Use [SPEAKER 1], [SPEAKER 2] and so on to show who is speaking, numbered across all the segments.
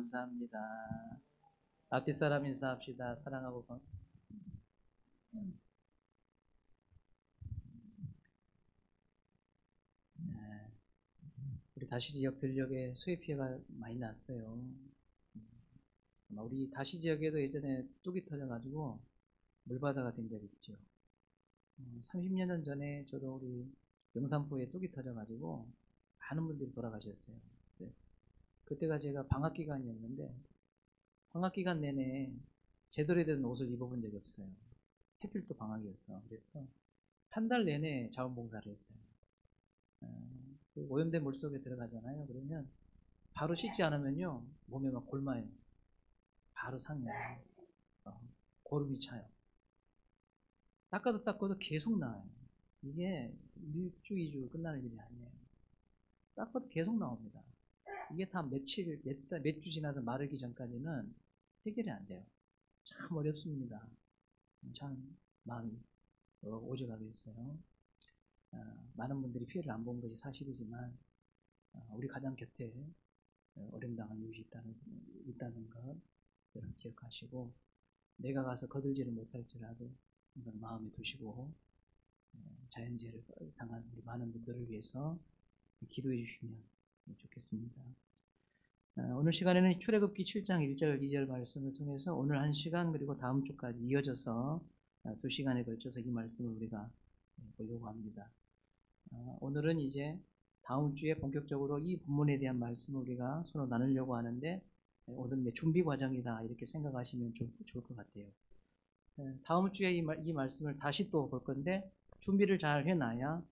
[SPEAKER 1] 감사합니다. 앞뒤 사람 인사합시다. 사랑하고 네. 우리 다시 지역 들녘에 수해 피해가 많이 났어요. 우리 다시 지역에도 예전에 뚝이 터져가지고 물바다가 된 적이 있죠. 30년 전에 저도 우리 영산포에 뚝이 터져가지고 많은 분들이 돌아가셨어요. 네. 그때가 제가 방학 기간이었는데 방학 기간 내내 제대로 된 옷을 입어본 적이 없어요. 하필 또 방학이었어. 그래서 한 달 내내 자원봉사를 했어요. 오염된 물속에 들어가잖아요. 그러면 바로 씻지 않으면요 몸에 막 골마요. 바로 상해요. 고름이 차요. 닦아도 계속 나와요. 이게 1주, 2주 끝나는 일이 아니에요. 닦아도 계속 나옵니다. 이게 다 몇 주 지나서 마르기 전까지는 해결이 안 돼요. 참 어렵습니다. 참 마음이 오죽하게 있어요. 많은 분들이 피해를 안 본 것이 사실이지만 우리 가장 곁에 어림당한 이웃이 있다는 것 여러분 기억하시고 내가 가서 거들지를 못할지라도 항상 마음에 두시고 자연재해를 당한 우리 많은 분들을 위해서 기도해 주시면 좋겠습니다. 오늘 시간에는 출애굽기 7장 1절 2절 말씀을 통해서 오늘 1시간 그리고 다음 주까지 이어져서 2시간에 걸쳐서 이 말씀을 우리가 보려고 합니다. 오늘은 이제 다음 주에 본격적으로 이 본문에 대한 말씀을 우리가 서로 나누려고 하는데 오늘은 준비 과정이다 이렇게 생각하시면 좋을 것 같아요. 다음 주에 이 말씀을 다시 또 볼 건데 준비를 잘 해놔야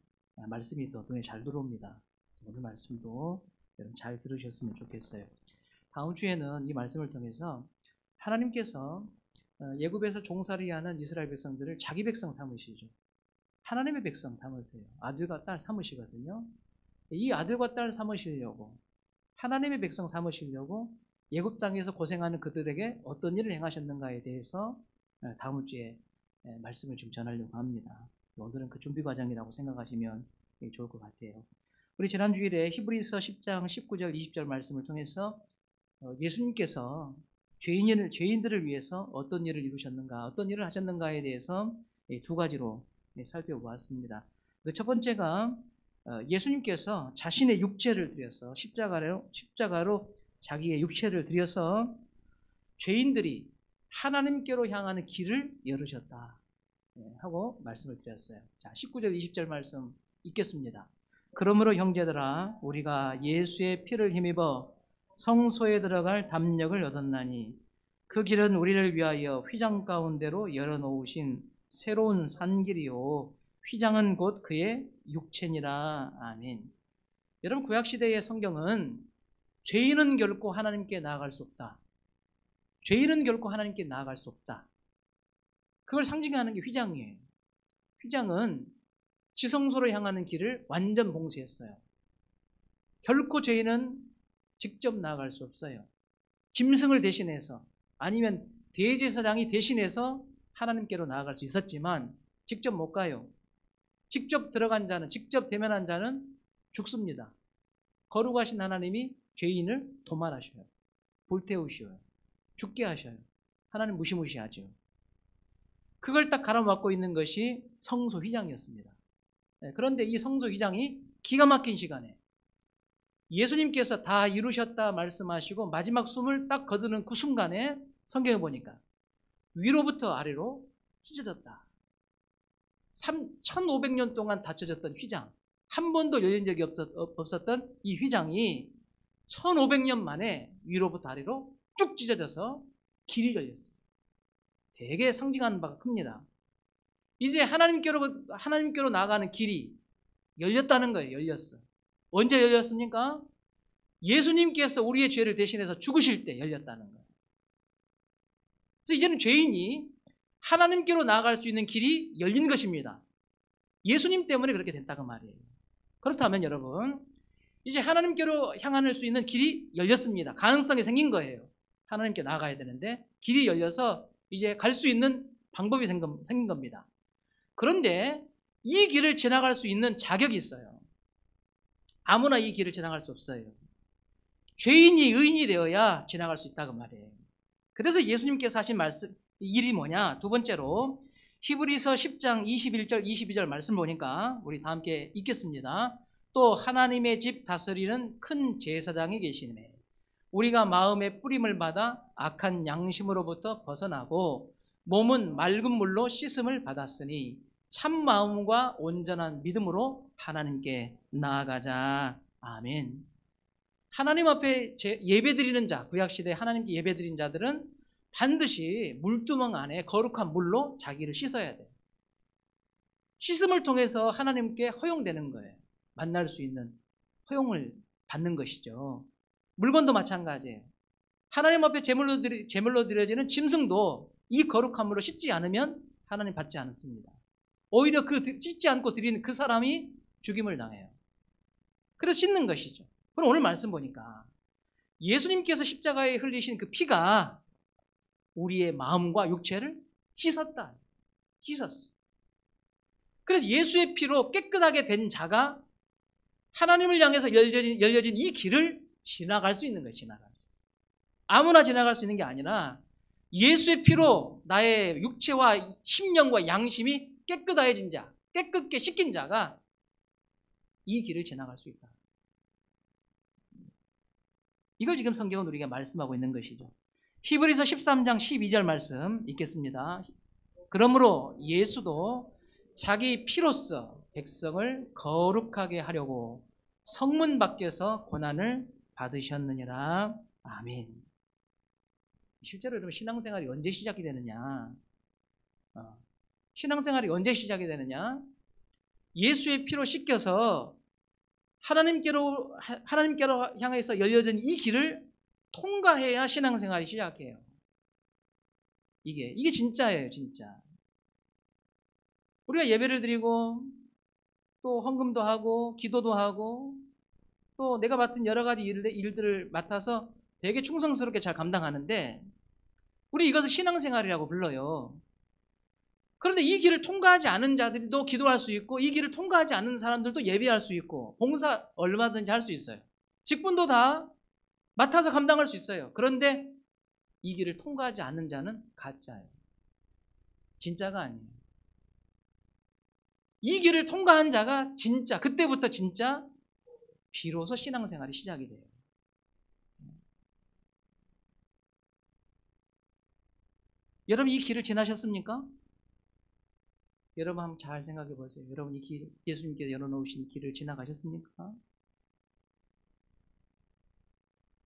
[SPEAKER 1] 말씀이 더 눈에 잘 들어옵니다. 오늘 말씀도 여러분 잘 들으셨으면 좋겠어요. 다음 주에는 이 말씀을 통해서 하나님께서 애굽에서 종살이 하는 이스라엘 백성들을 자기 백성 삼으시죠. 하나님의 백성 삼으세요. 아들과 딸 삼으시거든요. 이 아들과 딸 삼으시려고 하나님의 백성 삼으시려고 애굽 땅에서 고생하는 그들에게 어떤 일을 행하셨는가에 대해서 다음 주에 말씀을 좀 전하려고 합니다. 오늘은 그 준비 과정이라고 생각하시면 좋을 것 같아요. 우리 지난 주일에 히브리서 10장 19절 20절 말씀을 통해서 예수님께서 죄인들을 위해서 어떤 일을 이루셨는가, 어떤 일을 하셨는가에 대해서 두 가지로 살펴보았습니다. 그 첫 번째가 예수님께서 자신의 육체를 들여서 십자가로 자기의 육체를 들여서 죄인들이 하나님께로 향하는 길을 열으셨다 하고 말씀을 드렸어요. 자, 19절 20절 말씀 읽겠습니다. 그러므로 형제들아 우리가 예수의 피를 힘입어 성소에 들어갈 담력을 얻었나니 그 길은 우리를 위하여 휘장 가운데로 열어놓으신 새로운 산길이요 휘장은 곧 그의 육체니라. 아멘. 여러분 구약시대의 성경은 죄인은 결코 하나님께 나아갈 수 없다. 죄인은 결코 하나님께 나아갈 수 없다. 그걸 상징하는 게 휘장이에요. 휘장은 지성소로 향하는 길을 완전 봉쇄했어요. 결코 죄인은 직접 나아갈 수 없어요. 짐승을 대신해서 아니면 대제사장이 대신해서 하나님께로 나아갈 수 있었지만 직접 못 가요. 직접 들어간 자는, 직접 대면한 자는 죽습니다. 거룩하신 하나님이 죄인을 도말하셔요. 불태우셔요. 죽게 하셔요. 하나님 무시무시하죠. 그걸 딱 가로막고 있는 것이 성소 휘장이었습니다. 그런데 이 성소 휘장이 기가 막힌 시간에 예수님께서 다 이루셨다 말씀하시고 마지막 숨을 딱 거두는 그 순간에 성경에 보니까 위로부터 아래로 찢어졌다. 1500년 동안 닫혀졌던 휘장, 한 번도 열린 적이 없었던 이 휘장이 1500년 만에 위로부터 아래로 쭉 찢어져서 길이 열렸어요. 되게 상징하는 바가 큽니다. 이제 하나님께로 나아가는 길이 열렸다는 거예요. 열렸어. 언제 열렸습니까? 예수님께서 우리의 죄를 대신해서 죽으실 때 열렸다는 거예요. 그래서 이제는 죄인이 하나님께로 나아갈 수 있는 길이 열린 것입니다. 예수님 때문에 그렇게 됐다고 말이에요. 그렇다면 여러분, 이제 하나님께로 향할 수 있는 길이 열렸습니다. 가능성이 생긴 거예요. 하나님께 나아가야 되는데 길이 열려서 이제 갈 수 있는 방법이 생긴 겁니다. 그런데 이 길을 지나갈 수 있는 자격이 있어요. 아무나 이 길을 지나갈 수 없어요. 죄인이 의인이 되어야 지나갈 수 있다 그 말이에요. 그래서 예수님께서 하신 말씀 일이 뭐냐? 두 번째로 히브리서 10장 21절 22절 말씀 보니까 우리 다 함께 읽겠습니다. 또 하나님의 집 다스리는 큰 제사장이 계시네. 우리가 마음의 뿌림을 받아 악한 양심으로부터 벗어나고 몸은 맑은 물로 씻음을 받았으니 참 마음과 온전한 믿음으로 하나님께 나아가자. 아멘. 하나님 앞에 예배드리는 자, 구약시대에 하나님께 예배드린 자들은 반드시 물두멍 안에 거룩한 물로 자기를 씻어야 돼요. 씻음을 통해서 하나님께 허용되는 거예요. 만날 수 있는 허용을 받는 것이죠. 물건도 마찬가지예요. 하나님 앞에 제물로 드려지는 짐승도 이 거룩한 물로 씻지 않으면 하나님 받지 않습니다. 오히려 그 씻지 않고 드리는 그 사람이 죽임을 당해요. 그래서 씻는 것이죠. 그럼 오늘 말씀 보니까 예수님께서 십자가에 흘리신 그 피가 우리의 마음과 육체를 씻었다. 씻었어. 그래서 예수의 피로 깨끗하게 된 자가 하나님을 향해서 열려진 이 길을 지나갈 수 있는 거예요. 아무나 지나갈 수 있는 게 아니라 예수의 피로 나의 육체와 심령과 양심이 깨끗해진 자, 깨끗게 씻긴 자가 이 길을 지나갈 수 있다. 이걸 지금 성경은 우리가 말씀하고 있는 것이죠. 히브리서 13장 12절 말씀 읽겠습니다. 그러므로 예수도 자기 피로써 백성을 거룩하게 하려고 성문 밖에서 고난을 받으셨느니라. 아멘. 실제로 여러분 신앙생활이 언제 시작이 되느냐? 신앙생활이 언제 시작이 되느냐? 예수의 피로 씻겨서 하나님께로 향해서 열려진 이 길을 통과해야 신앙생활이 시작해요. 이게 진짜예요, 진짜. 우리가 예배를 드리고 또 헌금도 하고 기도도 하고 또 내가 맡은 여러 가지 일들을 맡아서 되게 충성스럽게 잘 감당하는데 우리 이것을 신앙생활이라고 불러요. 그런데 이 길을 통과하지 않은 자들도 기도할 수 있고 이 길을 통과하지 않는 사람들도 예배할 수 있고 봉사 얼마든지 할 수 있어요. 직분도 다 맡아서 감당할 수 있어요. 그런데 이 길을 통과하지 않는 자는 가짜예요. 진짜가 아니에요. 이 길을 통과한 자가 진짜, 그때부터 진짜 비로소 신앙생활이 시작이 돼요. 여러분 이 길을 지나셨습니까? 여러분 한번 잘 생각해 보세요. 여러분 이 길, 예수님께서 열어놓으신 이 길을 지나가셨습니까?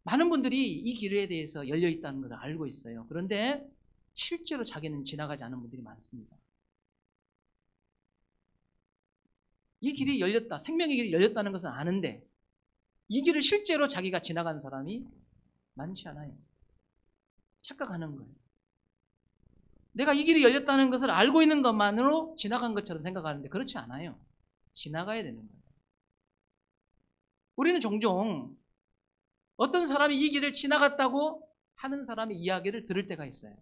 [SPEAKER 1] 많은 분들이 이 길에 대해서 열려 있다는 것을 알고 있어요. 그런데 실제로 자기는 지나가지 않은 분들이 많습니다. 이 길이 열렸다, 생명의 길이 열렸다는 것은 아는데 이 길을 실제로 자기가 지나간 사람이 많지 않아요. 착각하는 거예요. 내가 이 길이 열렸다는 것을 알고 있는 것만으로 지나간 것처럼 생각하는데 그렇지 않아요. 지나가야 되는 거예요. 우리는 종종 어떤 사람이 이 길을 지나갔다고 하는 사람의 이야기를 들을 때가 있어요.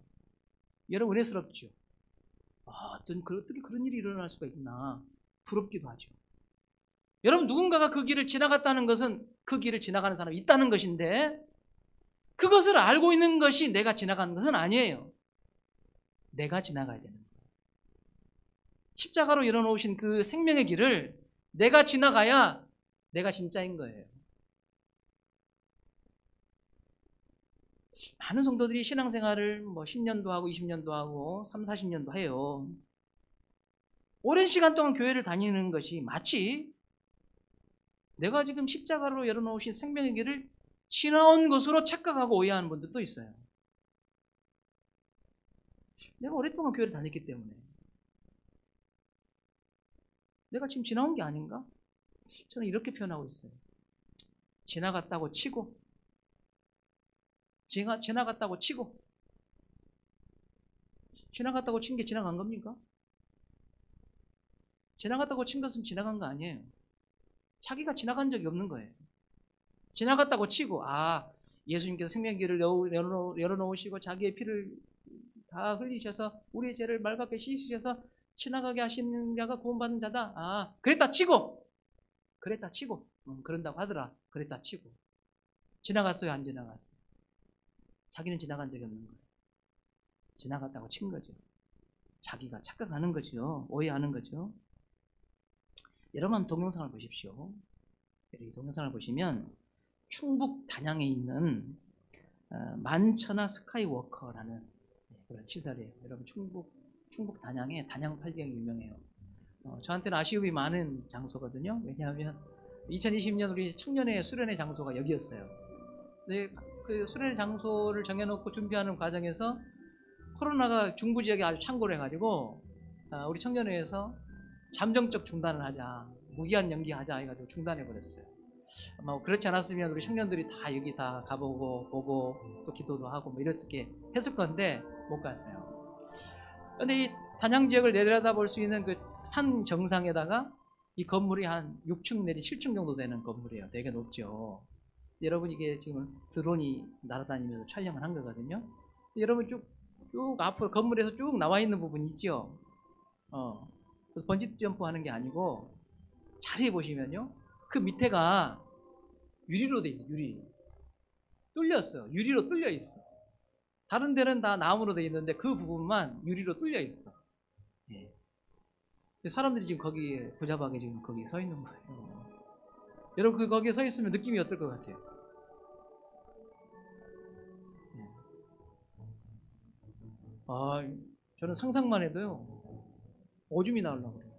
[SPEAKER 1] 여러분 은혜스럽죠? 어떻게 그런 일이 일어날 수가 있나 부럽기도 하죠. 여러분 누군가가 그 길을 지나갔다는 것은 그 길을 지나가는 사람이 있다는 것인데 그것을 알고 있는 것이 내가 지나가는 것은 아니에요. 내가 지나가야 되는 거예요. 십자가로 열어놓으신 그 생명의 길을 내가 지나가야 내가 진짜인 거예요. 많은 성도들이 신앙생활을 10년도 하고 20년도 하고 3, 40년도 해요. 오랜 시간 동안 교회를 다니는 것이 마치 내가 지금 십자가로 열어놓으신 생명의 길을 지나온 것으로 착각하고 오해하는 분들도 있어요. 내가 오랫동안 교회를 다녔기 때문에 내가 지금 지나온 게 아닌가? 저는 이렇게 표현하고 있어요. 지나갔다고 치고 지나갔다고 치고 지나갔다고 친 게 지나간 겁니까? 지나갔다고 친 것은 지나간 거 아니에요. 자기가 지나간 적이 없는 거예요. 지나갔다고 치고 예수님께서 생명의 길을 열어놓으시고 자기의 피를 다 흘리셔서 우리의 죄를 맑게 씻으셔서 지나가게 하시는 자가 구원받는 자다. 그랬다 치고 그런다고 하더라. 그랬다 치고 지나갔어요, 안 지나갔어요? 자기는 지나간 적이 없는 거예요. 지나갔다고 친 거죠. 자기가 착각하는 거죠. 오해하는 거죠. 여러분 동영상을 보십시오. 이 동영상을 보시면 충북 단양에 있는 만천하 스카이워커라는 그런 시설이에요. 여러분 충북 단양에 단양 팔경이 유명해요. 저한테는 아쉬움이 많은 장소거든요. 왜냐하면 2020년 우리 청년회 수련회 장소가 여기였어요. 근데 그 수련회 장소를 정해놓고 준비하는 과정에서 코로나가 중부 지역에 아주 창궐을 해가지고 우리 청년회에서 잠정적 중단을 하자, 무기한 연기하자 해가지고 중단해버렸어요. 아마 그렇지 않았으면 우리 청년들이 다 여기 다 가보고 보고 또 기도도 하고 뭐 했을 건데 못 갔어요. 근데 이 단양 지역을 내려다볼 수 있는 그 산 정상에다가 이 건물이 한 6층 내지 7층 정도 되는 건물이에요. 되게 높죠. 여러분 이게 지금 드론이 날아다니면서 촬영을 한 거거든요. 여러분 쭉 앞으로 건물에서 쭉 나와 있는 부분이 있죠. 그래서 번지 점프 하는 게 아니고 자세히 보시면요. 그 밑에가 유리로 돼 있어. 뚫렸어. 유리로 뚫려 있어. 다른 데는 다 나무로 돼 있는데 그 부분만 유리로 뚫려 있어. 예. 사람들이 지금 거기에 고자박에 지금 거기 서 있는 거예요. 여러분 거기에 서 있으면 느낌이 어떨 것 같아요? 예. 저는 상상만 해도요 오줌이 나오려고 그래요.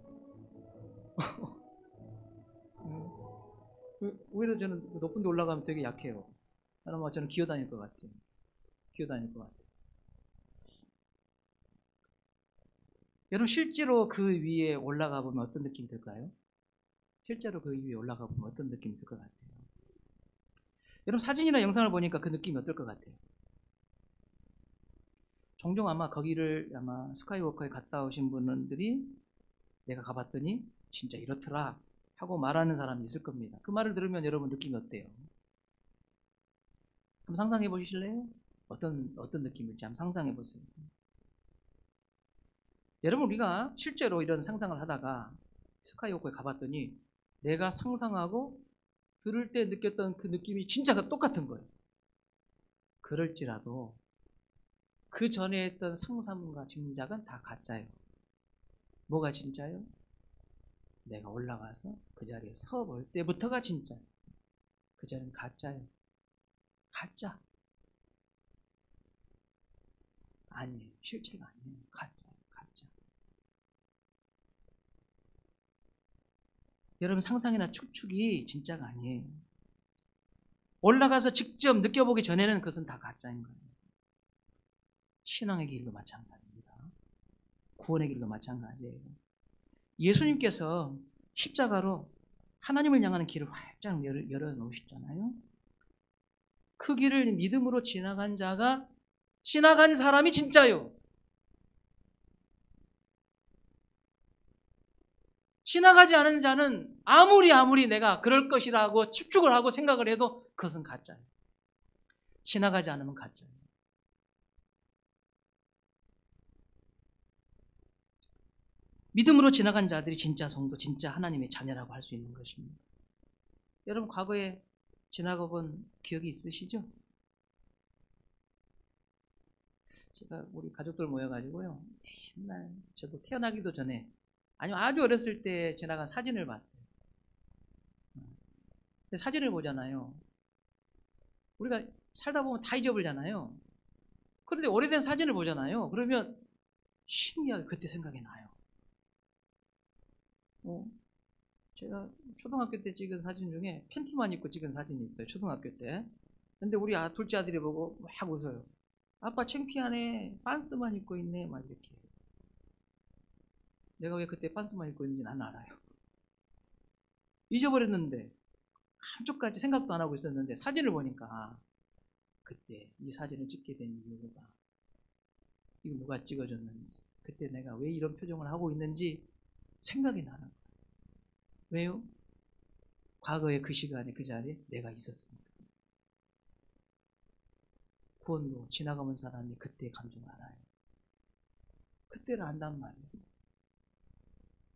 [SPEAKER 1] 오히려 저는 높은 데 올라가면 되게 약해요. 아마 저는 기어다닐 것 같아요. 여러분 실제로 그 위에 올라가 보면 어떤 느낌이 들까요? 실제로 그 위에 올라가 보면 어떤 느낌이 들 것 같아요? 여러분 사진이나 영상을 보니까 그 느낌이 어떨 것 같아요? 종종 아마 거기를 스카이워커에 갔다 오신 분들이 내가 가봤더니 진짜 이렇더라 하고 말하는 사람이 있을 겁니다. 그 말을 들으면 여러분 느낌이 어때요? 한번 상상해 보실래요? 어떤 느낌일지 한번 상상해 보세요. 여러분 우리가 실제로 이런 상상을 하다가 스카이워크에 가봤더니 내가 상상하고 들을 때 느꼈던 그 느낌이 진짜 똑같은 거예요. 그럴지라도 그 전에 했던 상상과 짐작은 다 가짜예요. 뭐가 진짜요? 내가 올라가서 그 자리에 서 볼 때부터가 진짜예요. 그 전엔 가짜예요. 가짜. 아니에요. 실체가 아니에요. 가짜예요. 가짜. 여러분 상상이나 축축이 진짜가 아니에요. 올라가서 직접 느껴보기 전에는 그것은 다 가짜인 거예요. 신앙의 길도 마찬가지입니다. 구원의 길도 마찬가지예요. 예수님께서 십자가로 하나님을 향하는 길을 활짝 열어놓으셨잖아요. 그 길을 믿음으로 지나간 사람이 진짜요. 지나가지 않은 자는 아무리 내가 그럴 것이라고 축축을 하고 생각을 해도 그것은 가짜예요. 지나가지 않으면 가짜예요. 믿음으로 지나간 자들이 진짜 성도, 진짜 하나님의 자녀라고 할 수 있는 것입니다. 여러분 과거에 지나가 본 기억이 있으시죠? 제가 우리 가족들 모여가지고요. 옛날 저도 태어나기도 전에 아니면 아주 어렸을 때 지나간 사진을 봤어요. 사진을 보잖아요. 우리가 살다 보면 다 잊어버리잖아요. 그런데 오래된 사진을 보잖아요. 그러면 신기하게 그때 생각이 나요. 제가 초등학교 때 찍은 사진 중에 팬티만 입고 찍은 사진이 있어요. 초등학교 때. 근데 우리 둘째 아들이 보고 막 웃어요. 아빠 창피하네. 빤스만 입고 있네. 막 이렇게. 내가 왜 그때 빤스만 입고 있는지 난 알아요. 잊어버렸는데 한쪽까지 생각도 안 하고 있었는데 사진을 보니까 그때 이 사진을 찍게 된 이유가 이거 누가 찍어줬는지 그때 내가 왜 이런 표정을 하고 있는지 생각이 나는 거예요. 왜요? 과거의 그 시간에 그 자리에 내가 있었습니다. 구원도 지나가는 사람이 그때 감정을 알아요. 그때를 안단 말이에요.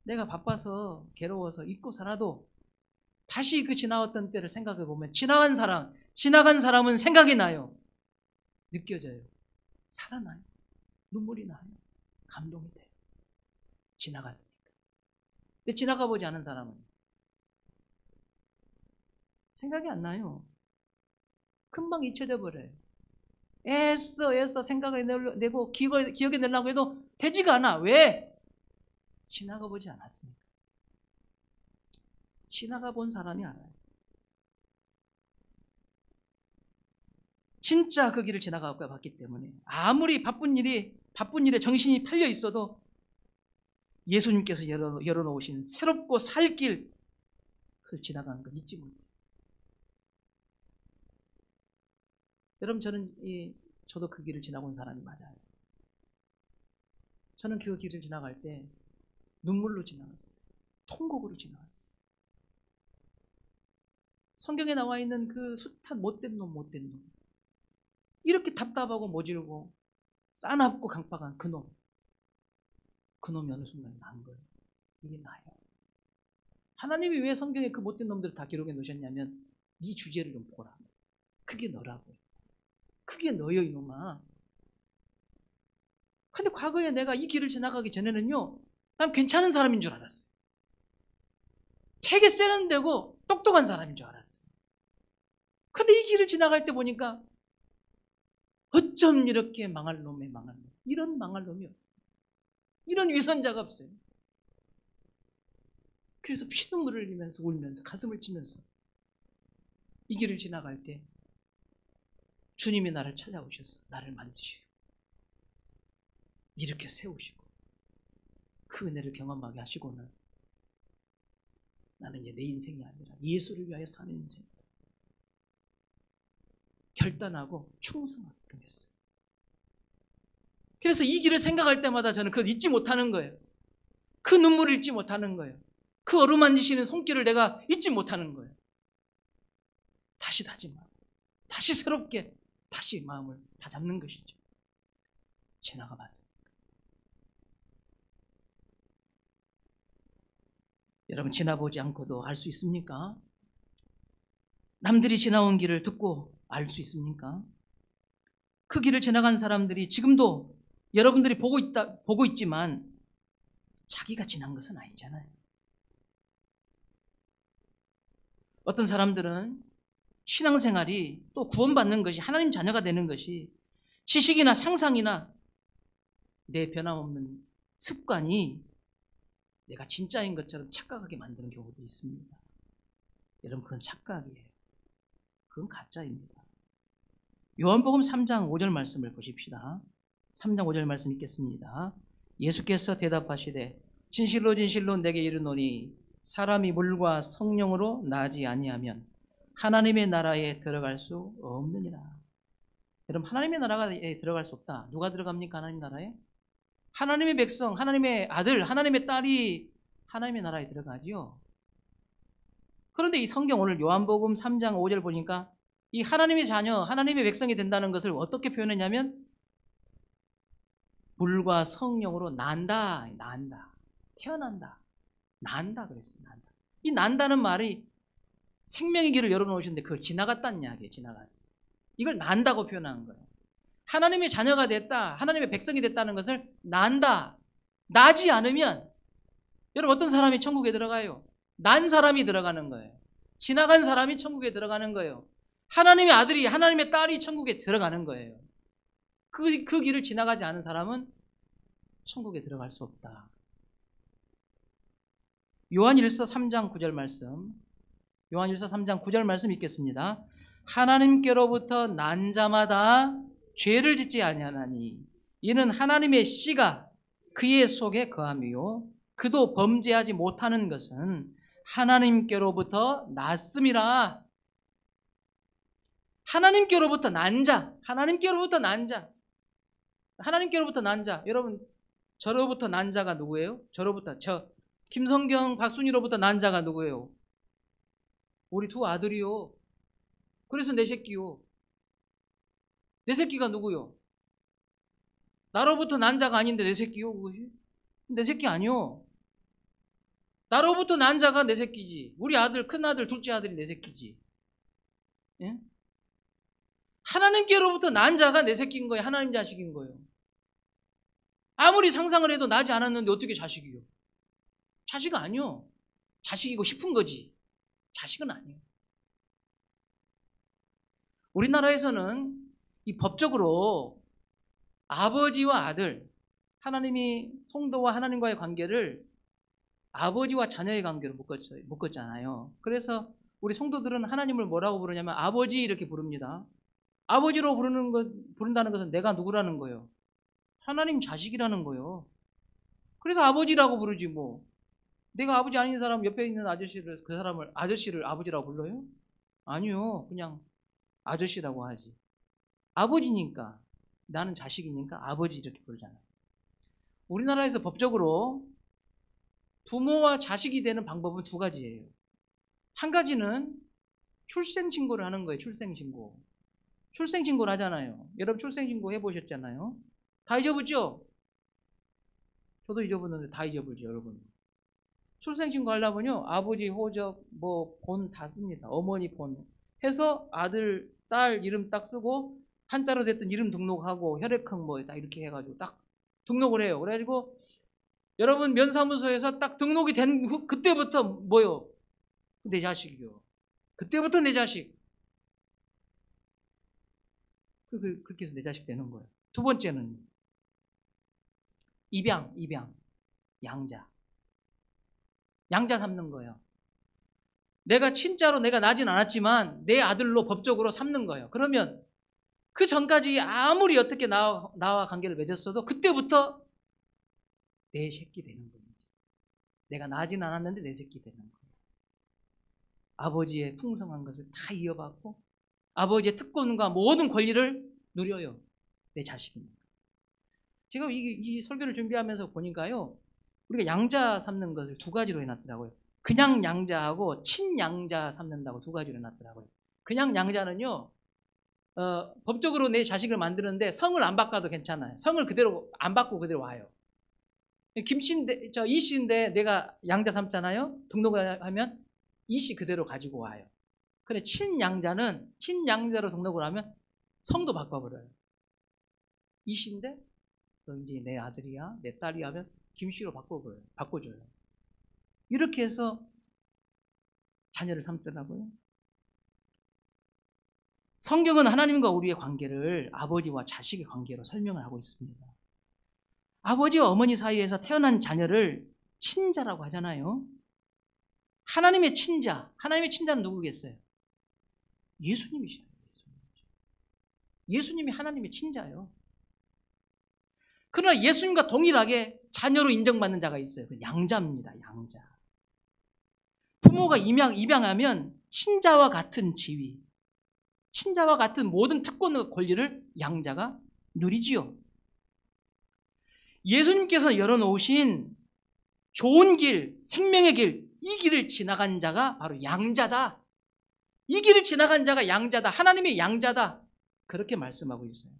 [SPEAKER 1] 내가 바빠서 괴로워서 잊고 살아도 다시 그 지나왔던 때를 생각해 보면 지나간 사람, 지나간 사람은 생각이 나요. 느껴져요. 살아나요. 눈물이 나요. 감동이 돼요. 지나갔으니까. 근데 지나가 보지 않은 사람은 생각이 안 나요. 금방 잊혀져 버려요. 애써 생각을 내고 기억에 내려고 해도 되지가 않아. 왜? 지나가 보지 않았으니까. 지나가 본 사람이 알아요. 진짜 그 길을 지나가 봤기 때문에 아무리 바쁜 일에 정신이 팔려 있어도 예수님께서 열어놓으신 새롭고 살 길, 그걸 지나가는 거 잊지 못해요. 여러분, 저도 그 길을 지나고 온 사람이 맞아요. 저는 그 길을 지나갈 때 눈물로 지나갔어요. 통곡으로 지나갔어요. 성경에 나와 있는 그 숱한 못된 놈. 이렇게 답답하고 모질고 싸납고 강박한 그 놈이 어느 순간에 난 거예요. 이게 나요. 하나님이 왜 성경에 그 못된 놈들을 다 기록해 놓으셨냐면 네 주제를 좀 보라. 그게 너라고요. 그게 너요, 이놈아. 근데 과거에 내가 이 길을 지나가기 전에는요, 난 괜찮은 사람인 줄 알았어요. 되게 세련되고 똑똑한 사람인 줄 알았어요. 근데 이 길을 지나갈 때 보니까 어쩜 이렇게 망할 놈. 이런 망할 놈이요. 이런 위선자가 없어요. 그래서 피눈물을 흘리면서 울면서 가슴을 치면서 이 길을 지나갈 때 주님이 나를 찾아오셔서 나를 만지시고 이렇게 세우시고 그 은혜를 경험하게 하시고는 나는 이제 내 인생이 아니라 예수를 위하여 사는 인생, 결단하고 충성하게 했어요. 그래서 이 길을 생각할 때마다 저는 그걸 잊지 못하는 거예요. 그 눈물을 잊지 못하는 거예요. 그 어루만지시는 손길을 내가 잊지 못하는 거예요. 다시 다짐하고 다시 새롭게 다시 마음을 다잡는 것이죠. 지나가 봤습니다. 여러분, 지나보지 않고도 알 수 있습니까? 남들이 지나온 길을 듣고 알 수 있습니까? 그 길을 지나간 사람들이 지금도 여러분들이 보고 있지만 자기가 지난 것은 아니잖아요. 어떤 사람들은 신앙생활이 또 구원받는 것이, 하나님 자녀가 되는 것이 지식이나 상상이나 내 변함없는 습관이 내가 진짜인 것처럼 착각하게 만드는 경우도 있습니다. 여러분, 그건 착각이에요. 그건 가짜입니다. 요한복음 3장 5절 말씀을 보십시다. 3장 5절 말씀 읽겠습니다. 예수께서 대답하시되 진실로 진실로 내게 이르노니 사람이 물과 성령으로 나지 아니하면 하나님의 나라에 들어갈 수 없느니라. 여러분, 하나님의 나라에 들어갈 수 없다. 누가 들어갑니까? 하나님 나라에? 하나님의 백성, 하나님의 아들, 하나님의 딸이 하나님의 나라에 들어가지요. 그런데 이 성경 오늘 요한복음 3장 5절 보니까 이 하나님의 자녀, 하나님의 백성이 된다는 것을 어떻게 표현했냐면 물과 성령으로 난다, 태어난다, 난다 그랬어요. 난다. 이 난다는 말이 생명의 길을 열어놓으셨는데 그걸 지나갔다는 이야기예요. 지나갔어. 이걸 난다고 표현한 거예요. 하나님의 자녀가 됐다, 하나님의 백성이 됐다는 것을 난다. 나지 않으면 여러분, 어떤 사람이 천국에 들어가요? 난 사람이 들어가는 거예요. 지나간 사람이 천국에 들어가는 거예요. 하나님의 아들이, 하나님의 딸이 천국에 들어가는 거예요. 그 길을 지나가지 않은 사람은 천국에 들어갈 수 없다. 요한일서 3장 9절 말씀, 요한일서 3장 9절 말씀 읽겠습니다. 하나님께로부터 난 자마다 죄를 짓지 아니하나니 이는 하나님의 씨가 그의 속에 거함이요 그도 범죄하지 못하는 것은 하나님께로부터 났음이라. 하나님께로부터 난 자, 하나님께로부터 난 자, 하나님께로부터 난 자. 여러분, 저로부터 난 자가 누구예요? 김성경, 박순이로부터 난 자가 누구예요? 우리 두 아들이요. 그래서 내 새끼요. 내 새끼가 누구요? 나로부터 난 자가 아닌데 내 새끼요? 그것이? 내 새끼 아니요. 나로부터 난 자가 내 새끼지. 우리 아들, 큰 아들, 둘째 아들이 내 새끼지. 예? 하나님께로부터 난 자가 내 새끼인 거예요. 하나님 자식인 거예요. 아무리 상상을 해도 나지 않았는데 어떻게 자식이요? 자식은 아니요. 자식이고 싶은 거지. 자식은 아니에요. 우리나라에서는 이 법적으로 아버지와 아들, 하나님이 성도와 하나님과의 관계를 아버지와 자녀의 관계로 묶었잖아요. 그래서 우리 성도들은 하나님을 뭐라고 부르냐면 아버지 이렇게 부릅니다. 아버지로 부른다는 것은 내가 누구라는 거예요? 하나님 자식이라는 거예요. 그래서 아버지라고 부르지 뭐. 내가 아버지 아닌 사람 옆에 있는 아저씨를 그 사람을 아저씨를 아버지라고 불러요? 아니요. 그냥 아저씨라고 하지. 아버지니까 나는 자식이니까 아버지 이렇게 부르잖아요. 우리나라에서 법적으로 부모와 자식이 되는 방법은 두 가지예요. 한 가지는 출생신고를 하는 거예요. 출생신고. 출생신고를 하잖아요. 여러분 출생신고 해보셨잖아요. 다 잊어보죠? 저도 잊어봤는데 다 잊어버리죠, 여러분. 출생신고 하려면요, 아버지 호적, 본 다 씁니다. 어머니 본. 해서 아들, 딸 이름 딱 쓰고, 한자로 됐든 이름 등록하고, 혈액형 딱 이렇게 해가지고 딱 등록을 해요. 그래가지고, 여러분 면사무소에서 딱 등록이 된 그때부터 뭐요? 내 자식이요. 그때부터 내 자식. 그렇게 해서 내 자식 되는 거예요. 두 번째는 입양, 양자. 양자 삼는 거예요. 내가 친자로 내가 나진 않았지만 내 아들로 법적으로 삼는 거예요. 그러면 그 전까지 아무리 어떻게 나와 관계를 맺었어도 그때부터 내 새끼 되는 거예요. 내가 나진 않았는데 내 새끼 되는 거예요. 아버지의 풍성한 것을 다 이어받고 아버지의 특권과 모든 권리를 누려요. 내 자식입니다. 제가 이 설교를 준비하면서 보니까요. 우리가 양자 삼는 것을 두 가지로 해놨더라고요. 그냥 양자하고 친양자 삼는다고 두 가지로 해놨더라고요. 그냥 양자는요. 법적으로 내 자식을 만드는데 성을 안 바꿔도 괜찮아요. 성을 그대로 안 바꾸고 그대로 와요. 김씨인데 이씨인데 내가 양자 삼잖아요. 등록을 하면 이씨 그대로 가지고 와요. 근데 친양자는 친양자로 등록을 하면 성도 바꿔버려요. 이씨인데 너 이제 내 아들이야, 내 딸이야 하면 김씨로 바꿔줘요. 이렇게 해서 자녀를 삼더라고요. 성경은 하나님과 우리의 관계를 아버지와 자식의 관계로 설명을 하고 있습니다. 아버지와 어머니 사이에서 태어난 자녀를 친자라고 하잖아요. 하나님의 친자는 누구겠어요? 예수님이시죠. 예수님이 하나님의 친자예요. 그러나 예수님과 동일하게 자녀로 인정받는 자가 있어요. 양자입니다. 양자. 부모가 입양하면 친자와 같은 지위, 친자와 같은 모든 특권과 권리를 양자가 누리지요. 예수님께서 열어놓으신 좋은 길, 생명의 길, 이 길을 지나간 자가 바로 양자다. 이 길을 지나간 자가 양자다. 하나님의 양자다. 그렇게 말씀하고 있어요.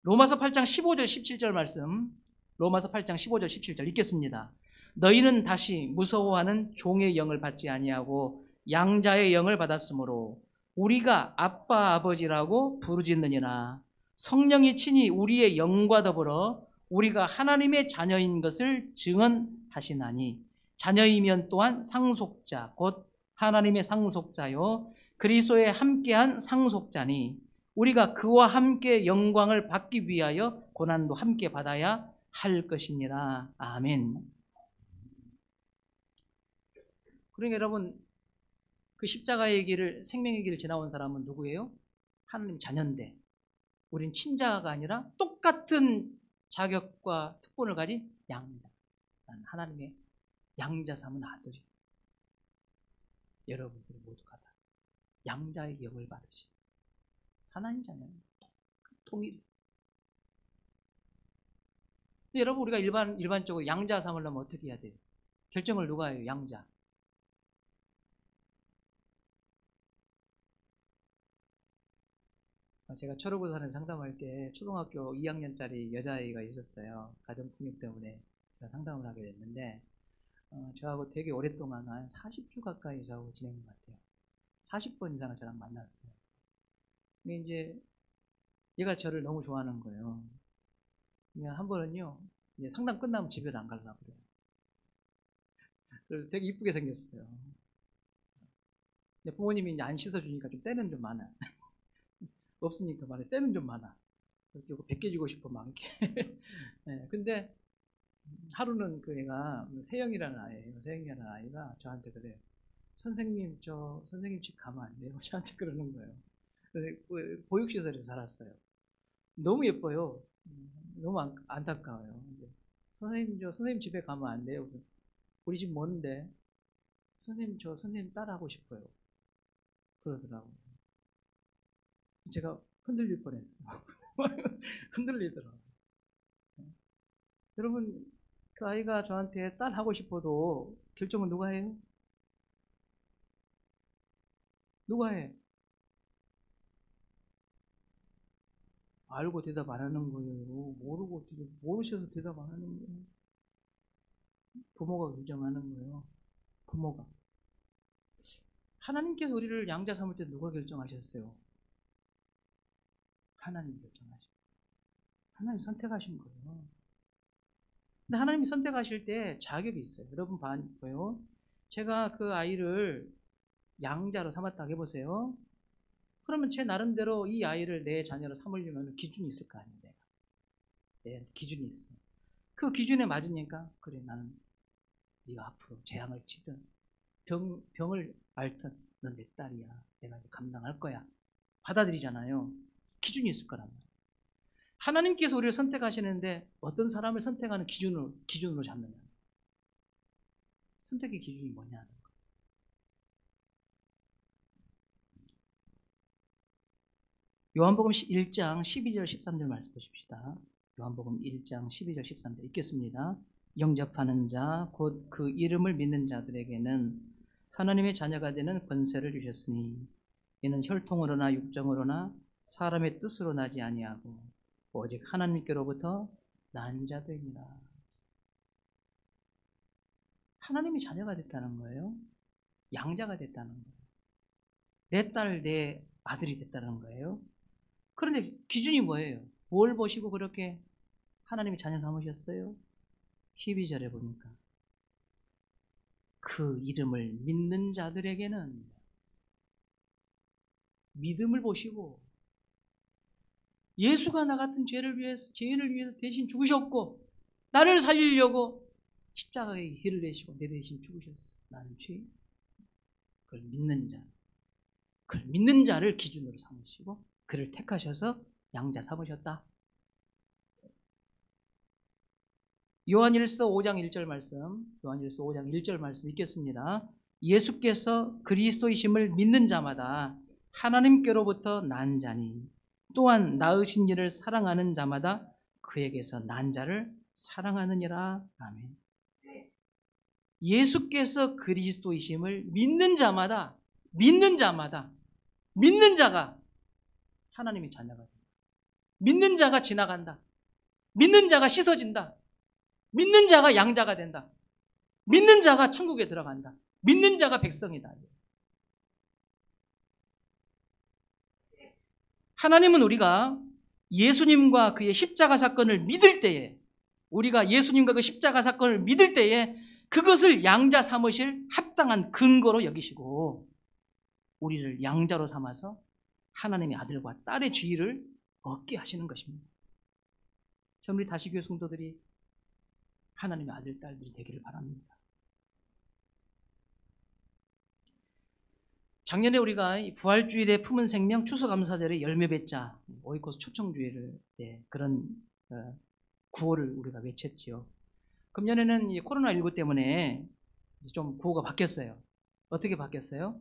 [SPEAKER 1] 로마서 8장 15절 17절 말씀, 로마서 8장 15절 17절 읽겠습니다. 너희는 다시 무서워하는 종의 영을 받지 아니하고 양자의 영을 받았으므로 우리가 아빠 아버지라고 부르짖느니라. 성령이 친히 우리의 영과 더불어 우리가 하나님의 자녀인 것을 증언하시나니 자녀이면 또한 상속자 곧 하나님의 상속자요 그리스도에 함께한 상속자니 우리가 그와 함께 영광을 받기 위하여 고난도 함께 받아야 할 것이니라. 아멘. 그러니까 여러분 그 십자가의 길을 생명의 길을 지나온 사람은 누구예요? 하나님 자녀인데 우린 친자가 아니라 똑같은 자격과 특권을 가진 양자. 하나님의 양자 삼은 아들이 여러분들이 모두가 다 양자의 영을 받으신 하나님 자녀는 통일. 여러분 우리가 일반적으로 양자 삼으려면 어떻게 해야 돼요? 결정을 누가 해요? 양자. 제가 철호부산에 상담할 때 초등학교 2학년짜리 여자아이가 있었어요. 가정폭력 때문에 제가 상담을 하게 됐는데 저하고 되게 오랫동안 한 40주 가까이 저하고 지낸 것 같아요. 40번 이상을 저랑 만났어요. 이제 얘가 저를 너무 좋아하는 거예요. 한 번은요, 이제 상담 끝나면 집에 안 가려고 그래요. 그래서 되게 이쁘게 생겼어요. 근데 부모님이 이제 안 씻어주니까 좀 때는 좀 많아. 없으니까 말해, 때는 좀 많아. 그리고 벗겨지고 싶어, 막 이렇게. 네, 근데 하루는 그 애가 세영이라는 아이예요. 세영이라는 아이가 저한테 그래요. 선생님, 저 선생님 집 가면 안 돼요? 저한테 그러는 거예요. 그래서 보육시설에서 살았어요. 너무 예뻐요. 너무 안타까워요. 근데 선생님, 저 선생님 집에 가면 안 돼요? 우리 집 먼데 선생님, 저 선생님 따라하고 싶어요. 그러더라고요. 제가 흔들릴 뻔했어요. 흔들리더라고요. 여러분, 그 아이가 저한테 딸하고 싶어도 결정은 누가 해요? 누가 해? 알고 대답 안 하는 거예요. 모르셔서 대답 안 하는 거예요. 부모가 결정하는 거예요. 부모가. 하나님께서 우리를 양자 삼을 때 누가 결정하셨어요? 하나님이 결정하신 거예요. 하나님이 선택하신 거예요. 근데 하나님이 선택하실 때 자격이 있어요. 여러분 봐요. 제가 그 아이를 양자로 삼았다고 해보세요. 그러면 제 나름대로 이 아이를 내 자녀로 삼으려면 기준이 있을 거 아니에요. 내 기준이 있어. 그 기준에 맞으니까 그래, 나는 네가 앞으로 재앙을 치든 병을 앓든 넌 내 딸이야. 내가 감당할 거야. 받아들이잖아요. 기준이 있을 거란 말이에요. 하나님께서 우리를 선택하시는데 어떤 사람을 선택하는 기준으로 잡느냐. 선택의 기준이 뭐냐. 요한복음 1장 12절 13절 말씀 보십시다. 요한복음 1장 12절 13절 읽겠습니다. 영접하는 자 곧 그 이름을 믿는 자들에게는 하나님의 자녀가 되는 권세를 주셨으니 이는 혈통으로나 육정으로나 사람의 뜻으로 나지 아니하고 오직 하나님께로부터 난 자들이니라. 하나님이 자녀가 됐다는 거예요. 양자가 됐다는 거예요. 내 딸, 내 아들이 됐다는 거예요. 그런데 기준이 뭐예요? 뭘 보시고 그렇게 하나님이 자녀 삼으셨어요? 12절에 보니까 그 이름을 믿는 자들에게는 믿음을 보시고 예수가 나 같은 죄인을 위해서 대신 죽으셨고 나를 살리려고 십자가에 길을 내시고 내 대신 죽으셨어. 나는 죄인. 그걸 믿는 자를 기준으로 삼으시고 그를 택하셔서 양자 삼으셨다. 요한일서 5장 1절 말씀, 요한일서 5장 1절 말씀 읽겠습니다. 예수께서 그리스도이심을 믿는 자마다 하나님께로부터 난 자니 또한 낳으신 이를 사랑하는 자마다 그에게서 난 자를 사랑하느니라. 아멘. 예수께서 그리스도이심을 믿는 자가 하나님의 자녀가 된다. 믿는 자가 지나간다. 믿는 자가 씻어진다. 믿는 자가 양자가 된다. 믿는 자가 천국에 들어간다. 믿는 자가 백성이다. 하나님은 우리가 예수님과 그의 십자가 사건을 믿을 때에 우리가 예수님과 그 십자가 사건을 믿을 때에 그것을 양자 삼으실 합당한 근거로 여기시고 우리를 양자로 삼아서 하나님의 아들과 딸의 지위를 얻게 하시는 것입니다. 우리 다시교회 성도들이 하나님의 아들, 딸들이 되기를 바랍니다. 작년에 우리가 부활주일에 품은 생명 추수감사절에 열매 맺자 오이코스 초청주일을 그런 구호를 우리가 외쳤지요. 금년에는 코로나19 때문에 좀 구호가 바뀌었어요. 어떻게 바뀌었어요?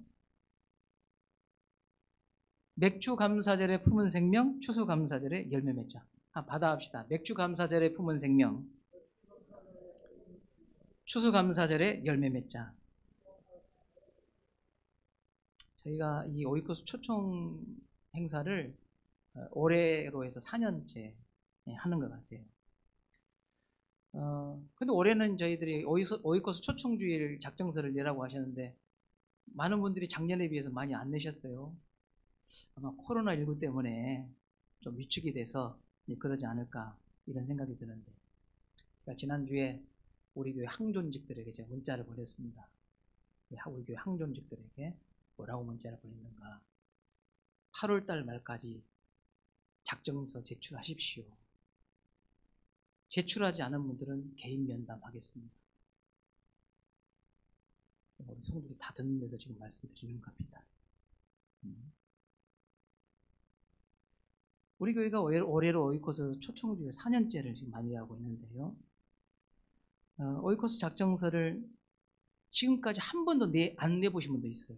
[SPEAKER 1] 맥주감사절에 품은 생명 추수감사절에 열매 맺자. 받아합시다. 맥주감사절에 품은 생명 추수감사절에 열매 맺자. 저희가 이 오이코스 초청 행사를 올해로 해서 4년째 하는 것 같아요. 근데 올해는 저희들이 오이코스 초청주일 작정서를 내라고 하셨는데 많은 분들이 작년에 비해서 많이 안 내셨어요. 아마 코로나19 때문에 좀 위축이 돼서 그러지 않을까 이런 생각이 드는데, 그러니까 지난주에 우리 교회 항존직들에게 제가 문자를 보냈습니다. 우리 교회 항존직들에게 뭐라고 문자를 보냈는가. 8월달 말까지 작정서 제출하십시오. 제출하지 않은 분들은 개인 면담하겠습니다. 우리 성도들이 다 듣는 데서 지금 말씀드리는 겁니다. 우리 교회가 올해로 오이코스 초청주일 4년째를 지금 만회하고 있는데요. 오이코스 작정서를 지금까지 한 번도 안 내보신 분도 있어요.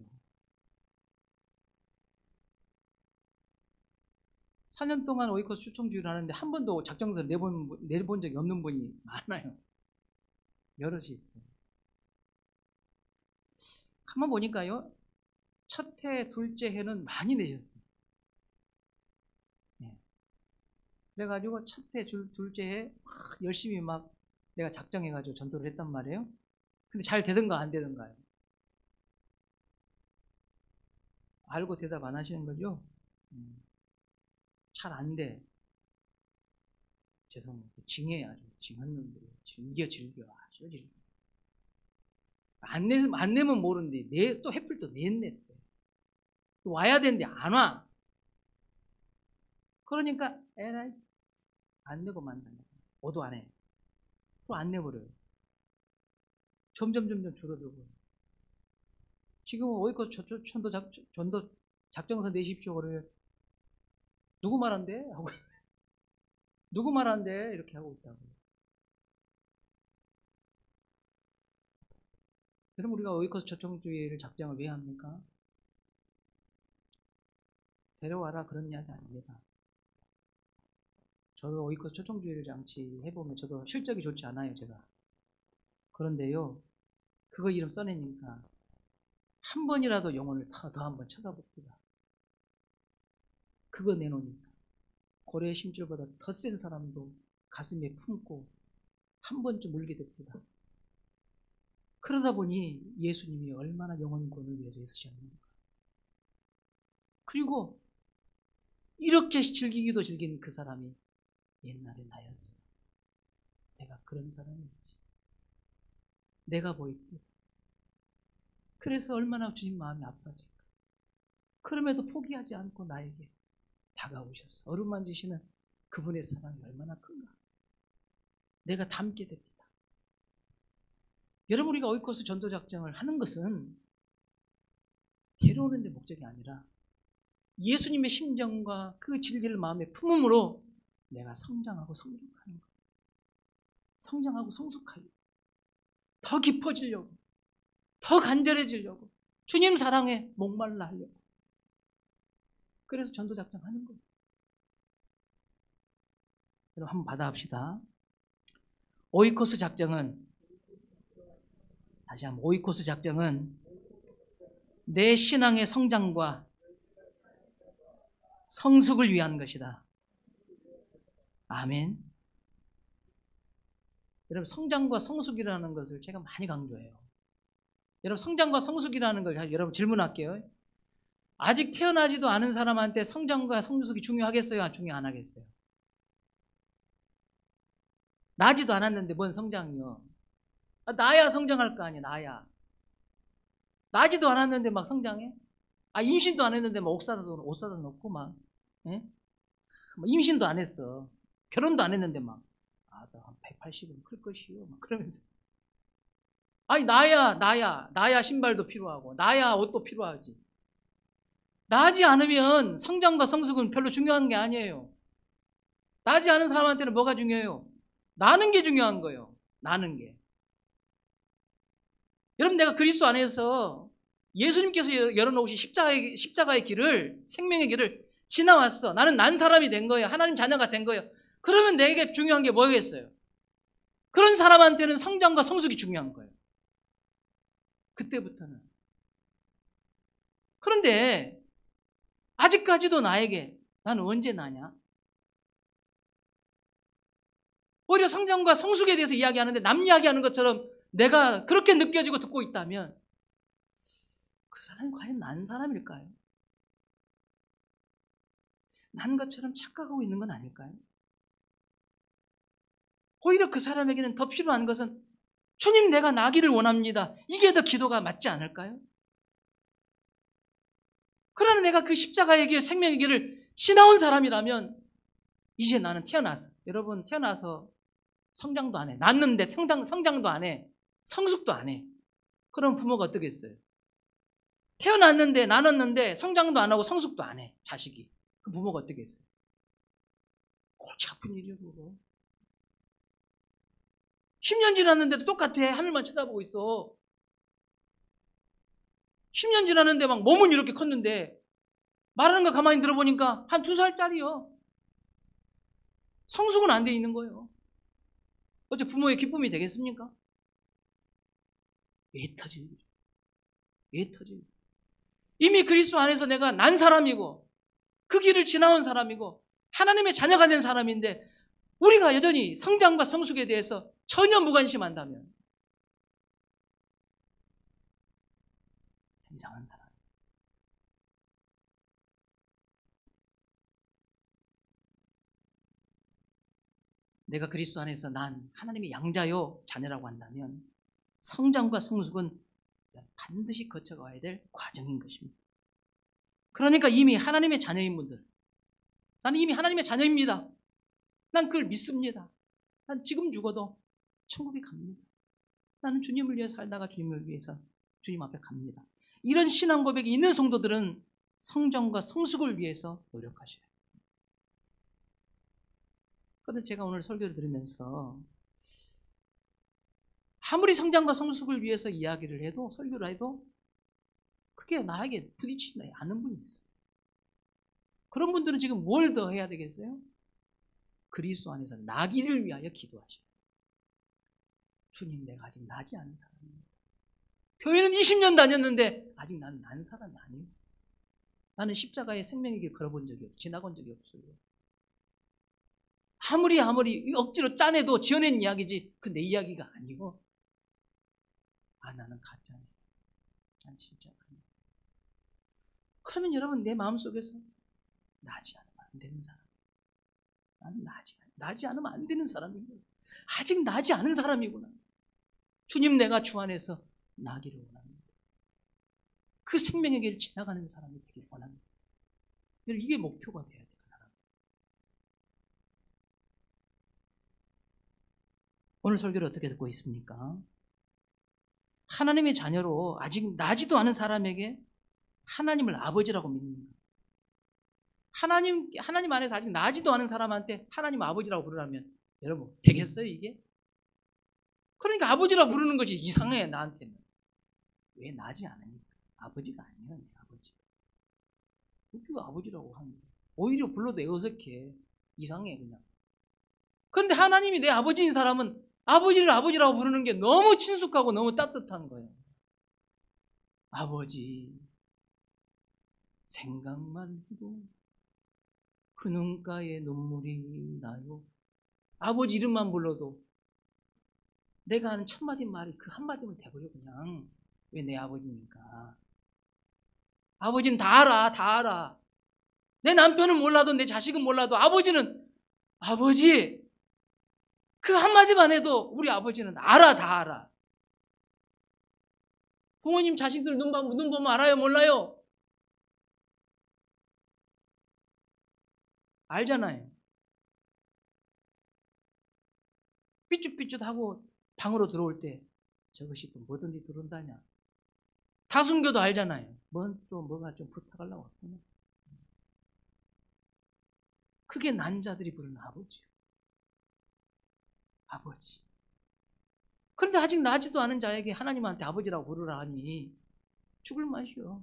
[SPEAKER 1] 4년 동안 오이코스 초청주일을 하는데 한 번도 작정서를 내본 적이 없는 분이 많아요. 여럿이 있어요. 가만 보니까요, 첫 해, 둘째 해는 많이 내셨어요. 네. 그래가지고 첫 해, 둘째 해 열심히 막 내가 작정해가지고 전도를 했단 말이에요. 근데 잘 되든가 안 되든가요. 알고 대답 안 하시는 거죠? 잘 안 돼. 죄송합니다. 징해야죠. 징한 놈들이. 즐겨. 아주 즐겨. 안 내면 모르는데, 또 해필 또 냈네. 또 와야 되는데 안 와. 그러니까, 에라이, 안 내고 만다. 오도 안 해. 또 안 내버려요. 점점 줄어들고. 지금 오이코스 전도 작정서 내십시오. 그래요. 누구 말한대? 하고 누구 말한대? 이렇게 하고 있다고. 그럼 우리가 오이코스 초청주의를 작정을 왜 합니까? 데려와라 그런 이야기 아닙니다. 저도 오이코스 초청주의를 장치 해보면 저도 실적이 좋지 않아요, 제가. 그런데요, 그거 이름 써내니까 한 번이라도 영혼을 더 한번 쳐다봅니다. 그거 내놓으니까 고래의 심줄보다 더 센 사람도 가슴에 품고 한 번쯤 울게 됩니다. 그러다 보니 예수님이 얼마나 영혼권을 위해서 애쓰셨는가. 그리고 이렇게 즐기기도 즐긴 그 사람이 옛날에 나였어. 내가 그런 사람이었지. 내가 보일 때. 그래서 얼마나 주님 마음이 아팠을까. 그럼에도 포기하지 않고 나에게 다가오셨어. 어루만지시는 그분의 사랑이 얼마나 큰가. 내가 닮게 됩니다. 여러분, 우리가 오이코스 전도작정을 하는 것은 데려오는 데 목적이 아니라 예수님의 심정과 그 진리를 마음에 품음으로 내가 성장하고 성숙하는 것. 성장하고 성숙하려고. 더 깊어지려고. 더 간절해지려고. 주님 사랑에 목말라 하려고. 그래서 전도작정 하는 거예요. 여러분, 한번 받아합시다. 오이코스 작정은, 다시 한번, 오이코스 작정은 내 신앙의 성장과 성숙을 위한 것이다. 아멘. 여러분, 성장과 성숙이라는 것을 제가 많이 강조해요. 여러분, 성장과 성숙이라는 걸 여러분 질문할게요. 아직 태어나지도 않은 사람한테 성장과 성숙이 중요하겠어요? 중요 안 하겠어요? 나지도 않았는데 뭔 성장이요? 나야 성장할 거 아니야, 나야. 나지도 않았는데 막 성장해? 임신도 안 했는데 막 옷 사다 놓고 막, 예? 임신도 안 했어. 결혼도 안 했는데 막, 나 한 180은 클 것이요. 막 그러면서. 나야 신발도 필요하고, 나야 옷도 필요하지. 나지 않으면 성장과 성숙은 별로 중요한 게 아니에요. 나지 않은 사람한테는 뭐가 중요해요? 나는 게 중요한 거예요. 나는 게. 여러분, 내가 그리스도 안에서 예수님께서 열어놓으신 십자가의 길을, 생명의 길을 지나왔어. 나는 난 사람이 된 거예요. 하나님 자녀가 된 거예요. 그러면 내게 중요한 게 뭐겠어요? 그런 사람한테는 성장과 성숙이 중요한 거예요. 그때부터는. 그런데 아직까지도 나에게 나는 언제 나냐? 오히려 성장과 성숙에 대해서 이야기하는데 남 이야기하는 것처럼 내가 그렇게 느껴지고 듣고 있다면 그 사람이 과연 난 사람일까요? 난 것처럼 착각하고 있는 건 아닐까요? 오히려 그 사람에게는 더 필요한 것은 주님 내가 나기를 원합니다. 이게 더 기도가 맞지 않을까요? 그러나 내가 그 십자가의 길, 생명의 길을 지나온 사람이라면 이제 나는 태어나서, 여러분 태어나서 성장도 안 해. 낳는데 성장도 안 해. 성숙도 안 해. 그럼 부모가 어떻게 했어요? 태어났는데 나눴는데 성장도 안 하고 성숙도 안 해. 자식이. 그 부모가 어떻게 했어요? 골치 아픈 일이요 그거. 10년 지났는데도 똑같아. 하늘만 쳐다보고 있어. 10년 지났는데 막 몸은 이렇게 컸는데 말하는 거 가만히 들어보니까 한 2살짜리요. 성숙은 안 돼 있는 거예요. 어째 부모의 기쁨이 되겠습니까? 애 터지는 거죠. 애 터지는 거죠. 이미 그리스도 안에서 내가 난 사람이고 그 길을 지나온 사람이고 하나님의 자녀가 된 사람인데 우리가 여전히 성장과 성숙에 대해서 전혀 무관심한다면 이상한 사람. 내가 그리스도 안에서 난 하나님의 양자요 자녀라고 한다면 성장과 성숙은 반드시 거쳐가야 될 과정인 것입니다. 그러니까 이미 하나님의 자녀인 분들, 나는 이미 하나님의 자녀입니다. 난 그걸 믿습니다. 난 지금 죽어도 천국에 갑니다. 나는 주님을 위해 살다가 주님을 위해서 주님 앞에 갑니다. 이런 신앙 고백이 있는 성도들은 성장과 성숙을 위해서 노력하셔야 해요. 그런데 제가 오늘 설교를 들으면서 아무리 성장과 성숙을 위해서 이야기를 해도 설교를 해도 그게 나에게 부딪히지 않는 분이 있어요. 그런 분들은 지금 뭘 더 해야 되겠어요? 그리스도 안에서 나기를 위하여 기도하셔요. 주님 내가 아직 나지 않은 사람입니다. 교회는 20년 다녔는데 아직 나는 난 사람이 아니에요. 나는 십자가의 생명의 길 걸어본 적이 없어요. 지나본 적이 없어요. 아무리 억지로 짜내도 지어낸 이야기지 그 내 이야기가 아니고 나는 가짜네. 난 진짜 아니야. 그러면 여러분 내 마음속에서 나지 않으면 안 되는 사람. 나는 나지 않으면 안 되는 사람이구나. 아직 나지 않은 사람이구나. 주님 내가 주 안에서 나기를 원합니다. 그 생명의 길을 지나가는 사람이 되길 원합니다. 이게 목표가 돼야 돼요. 그 사람. 오늘 설교를 어떻게 듣고 있습니까? 하나님의 자녀로 아직 나지도 않은 사람에게 하나님을 아버지라고 믿습니다. 하나님 안에서 아직 나지도 않은 사람한테 하나님 아버지라고 부르라면 여러분 되겠어요 이게? 그러니까 아버지라고 부르는 것이 이상해 나한테는. 왜 나지 않으니까? 아버지가 아니에요 내 아버지. 어떻게 아버지라고 하는 거야? 오히려 불러도 어색해. 이상해 그냥. 그런데 하나님이 내 아버지인 사람은 아버지를 아버지라고 부르는 게 너무 친숙하고 너무 따뜻한 거예요. 아버지 생각만 해도 그 눈가에 눈물이 나요. 아버지 이름만 불러도 내가 하는 첫마디 말이 그 한마디면 돼버려 그냥. 왜 내 아버지니까. 아버지는 다 알아. 다 알아. 내 남편은 몰라도 내 자식은 몰라도 아버지는 아버지 그 한마디만 해도 우리 아버지는 알아. 다 알아. 부모님 자식들 눈 보면 알아요? 몰라요? 알잖아요. 삐죽삐죽하고 방으로 들어올 때 저것이 또 뭐든지 들어온다냐. 다순교도 알잖아요. 또 뭐가 좀 부탁하려고 왔구나. 그게 난 자들이 부르는 아버지요. 아버지. 그런데 아직 나지도 않은 자에게 하나님한테 아버지라고 부르라 하니 죽을 맛이요.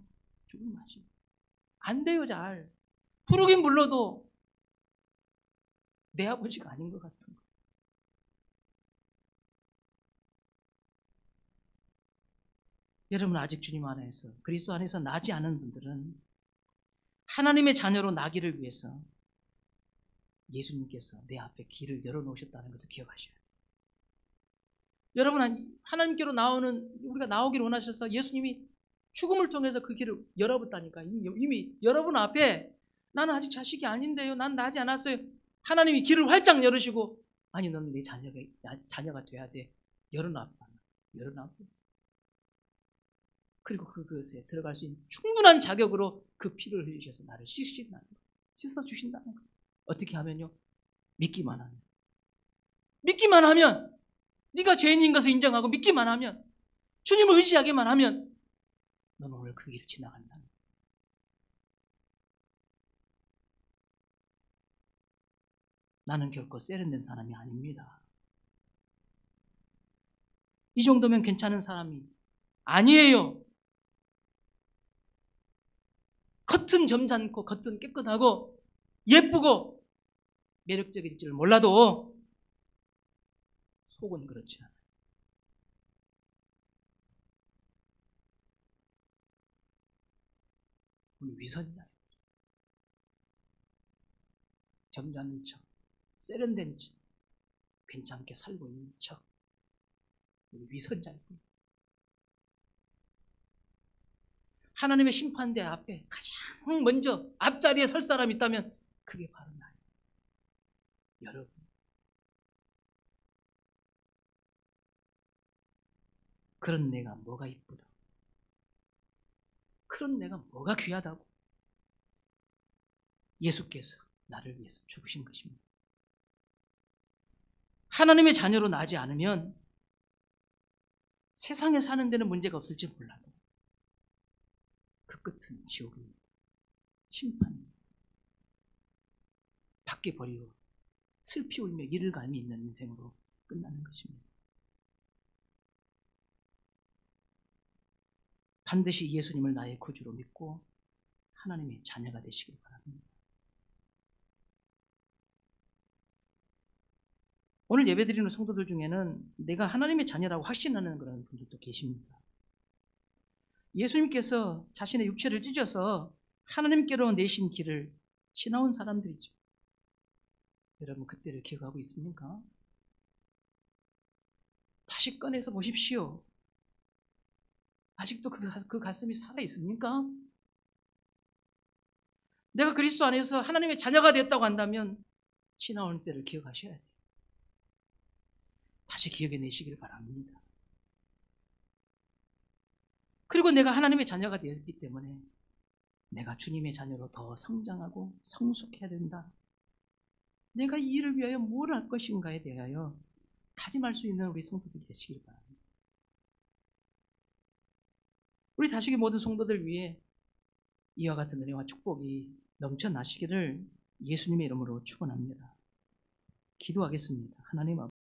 [SPEAKER 1] 죽을 맛이요. 안 돼요 잘. 부르긴 불러도 내 아버지가 아닌 것 같은 거. 여러분 아직 주님 안에서 그리스도 안에서 나지 않은 분들은 하나님의 자녀로 나기를 위해서 예수님께서 내 앞에 길을 열어놓으셨다는 것을 기억하셔야 돼요. 여러분 하나님께로 우리가 나오기를 원하셔서 예수님이 죽음을 통해서 그 길을 열어봤다니까. 이미 여러분 앞에 나는 아직 자식이 아닌데요. 난 나지 않았어요. 하나님이 길을 활짝 열으시고, 아니 너는 내 자녀가 돼야 돼. 열어놔. 열어놔. 그리고 그것에 들어갈 수 있는 충분한 자격으로 그 피를 흘리셔서 나를 씻어주신다는 거. 씻어주신다는 거. 어떻게 하면요? 믿기만 하면. 믿기만 하면, 네가 죄인인 것을 인정하고 믿기만 하면, 주님을 의지하기만 하면 너는 오늘 그 길을 지나간다. 나는 결코 세련된 사람이 아닙니다. 이 정도면 괜찮은 사람이 아니에요. 겉은 점잖고 겉은 깨끗하고 예쁘고 매력적일 줄 몰라도 속은 그렇지 않아요. 우리 위선자예요. 점잖은 척, 세련된 척, 괜찮게 살고 있는 척. 우리 위선자일 뿐이에요. 하나님의 심판대 앞에 가장 먼저 앞자리에 설 사람이 있다면 그게 바로 나예요. 여러분. 그런 내가 뭐가 이쁘다. 그런 내가 뭐가 귀하다고. 예수께서 나를 위해서 죽으신 것입니다. 하나님의 자녀로 나지 않으면 세상에 사는 데는 문제가 없을지 몰라도 그 끝은 지옥입니다. 심판입니다. 밖에 버리고 슬피 울며 이를 갈미 있는 인생으로 끝나는 것입니다. 반드시 예수님을 나의 구주로 믿고 하나님의 자녀가 되시길 바랍니다. 오늘 예배드리는 성도들 중에는 내가 하나님의 자녀라고 확신하는 그런 분들도 계십니다. 예수님께서 자신의 육체를 찢어서 하나님께로 내신 길을 지나온 사람들이죠. 여러분 그때를 기억하고 있습니까? 다시 꺼내서 보십시오. 아직도 그 가슴이 살아 있습니까? 내가 그리스도 안에서 하나님의 자녀가 됐다고 한다면 지나오는 때를 기억하셔야 돼요. 다시 기억해 내시길 바랍니다. 그리고 내가 하나님의 자녀가 되었기 때문에 내가 주님의 자녀로 더 성장하고 성숙해야 된다. 내가 이 일을 위하여 뭘 할 것인가에 대하여 다짐할 수 있는 우리 성도들이 되시길 바랍니다. 우리 다시기 모든 성도들 위해 이와 같은 은혜와 축복이 넘쳐나시기를 예수님의 이름으로 축원합니다. 기도하겠습니다. 하나님 아버지.